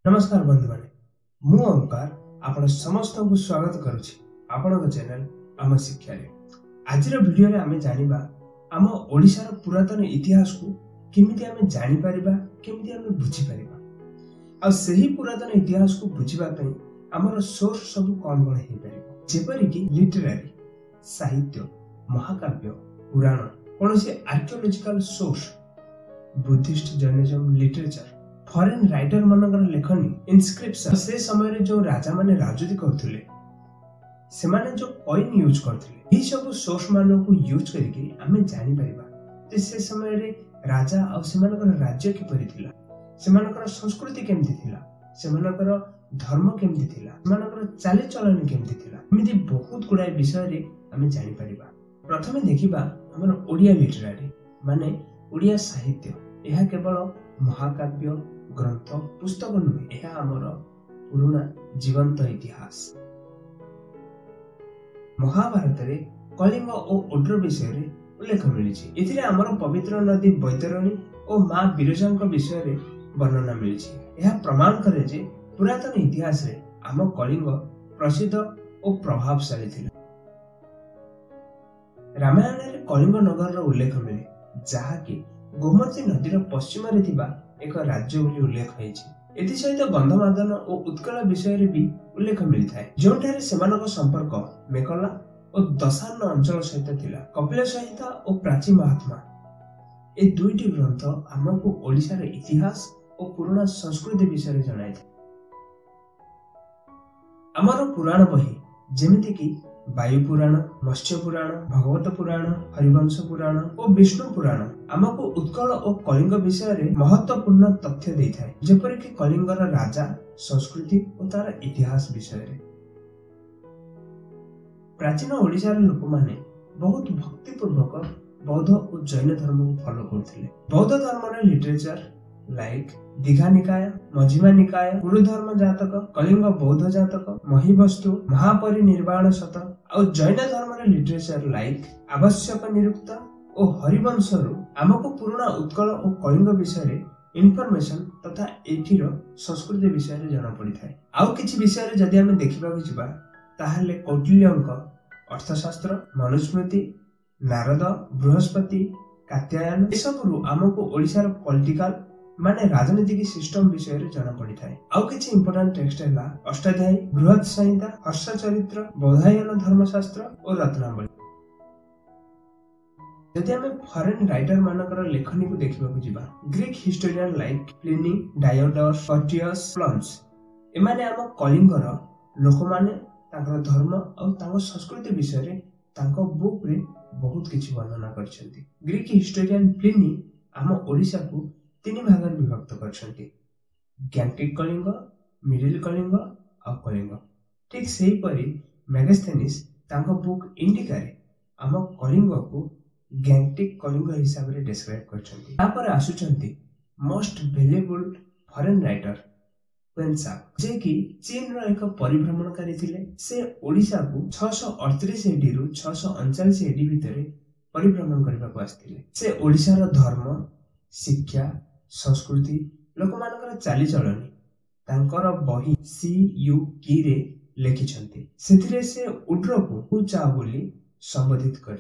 नमस्कार बंधु माने मु ओंकार आपण समस्त को स्वागत करूछि आपण चैनल आम शिक्षा रे। आज वीडियो रे आमे जानिबा आम ओडिसा रो पुरातन इतिहास को केमिति आमे जानि परिबा, केमिति आमे बुझि परिबा। आ सही पुरातन इतिहास को बुझिबा पई हमर सोर्स सब कोन कोन हे परिबो, जेपरि कि लिटरेरी, साहित्य, महाकाव्य, पुराण, कोनोसी archaeological source, Buddhist journalism, literature, foreign writer मानकर लेखनी, इनस्क्रिप्शन, से समय रे जो राजा माने राजनीति करथुले से माने जो कॉइन यूज करथुले, ई सब सोर्स मानो को यूज करके हमें जानि परिबा जे से समय रे राजा और से मानकर राज्य के परि थिला, से मानकर संस्कृति केमति थिला, से मानकर धर्म केमति थिला, से मानकर चाली चलन केमति थिला, एमिति बहुत गुडा विषय रे हमें जानि परिबा। प्रथमे देखिबा हमर ओडिया लिटरेरी माने ओडिया साहित्य। यह केवल महाकाव्य ग्रंथ पुस्तक नुहे, यह आमर पुराना जीवंत इतिहास। महाभारत रे कलिंग और ओड्र विषय रे उल्लेख मिलिछि। एथिरे आमर पवित्र नदी बैतरणी और मां बिरजांक विषय रे वर्णना मिलिछि। यह प्रमाण करे जे पुरातन इतिहास रे आम कलिंग प्रसिद्ध और प्रभावशाली थिला। रामायण रे कलिंग नगर रो उल्लेख मिले, जहा कि गोमती नदीर पश्चिम रे थिबा एक राज्य बोली उल्लेख होइछि। एथि सहित गंधमादन और उत्कल विषय रे भी उल्लेख मिलिथाय, जोंठारे सेमानक संपर्क मेकला और दशार्ण अंचल सहित थिला। कपिल सहित और प्राची महात्मा ए दुईटी ग्रंथ हमको ओडिसा रे इतिहास और पुराना संस्कृति विषय रे जणाइथि। हमर पुराण बही जेमिति कि वायु पुराण, मत्स्य पुराण, भगवत पुराण, हरिवंश पुराण और विष्णु पुराण हमको उत्कल और कलिंग विषय रे महत्वपूर्ण तथ्य देइथाय, जेपरि कि कलिंगर राजा, संस्कृति और तार इतिहास विषय रे। प्राचीन ओडिसा रे लोक माने बहुत भक्ति पूर्वक बौद्ध और जैन धर्म को फॉलो करथिले। बौद्ध धर्म रे लिटरेचर लाइक दीघा निकाय, मझिमा निकाय, गुरु धर्म जातक, कलिंग बौद्ध जातक, महिवस्तु, महापरिनिर्वाण शतक और जैन धर्म रे लिटरेचर लाइक आवश्यक निरुक्त और हरिवंश रु हमको पुराना उत्कल और कलिंग विषय रे इनफॉरमेशन तथा एठिर संस्कृति विषय रे जଣା पड़िथाय। आउ किछि विषय रे जदि हमें देखिबा को जिबा ताहाले कौटिल्यंक अर्थशास्त्र, मनुस्मृति, नारद, बृहस्पति, कात्यायन ए सब रु हमको ओडिसा रो पॉलिटिकल माने राजनीतिक सिस्टम विषय रे जଣା पड़िथाय। आउ किछि इंपोर्टेंट टेक्स्ट हैला अष्टाध्यायी, बृहत संहिता, हर्ष चरित्र, बौधायन धर्मशास्त्र और रत्नावली। जदि हमें फॉरेन राइटर मानकर लेखनी को देखिबा को जिबा Greek historian like Pliny, Diodorus, फर्टियस, प्लम्स एमाने हम कलिंगर लोक माने ताकर धर्म और ताकर संस्कृति विषय रे ताको बुक रे बहुत किछि वर्णना करछन्ती। ग्रीक हिस्टोरियन प्लिनी हम ओडिसा को तीन भाग में विभक्त करछन्ती, गैंटिक कलिंग, मिडिल कलिंग और कलिंग। ठीक सेही परी मेगास्थेनिस ताको बुक इंडिका रे हम कलिंग को गैंटिक कलिंग हिसाब रे डिस्क्राइब करछन्ती। तापर आसुचन्ती मोस्ट वैल्यूएबल फॉरेन राइटर वेनसाक, जे कि चीन रो एक परिभ्रमणकारी थिले। से ओडिसा को 638 एडी रु 639 एडी भितरे परिभ्रमण करबा को आस्थिले। से ओडिसा रो धर्म, शिक्षा, संस्कृति, लोक मानकर चाली चलनी तांकर बही CU की रे लेखिछन्ती। सेथिरे से उड्र को पूचा बोली संबोधित कर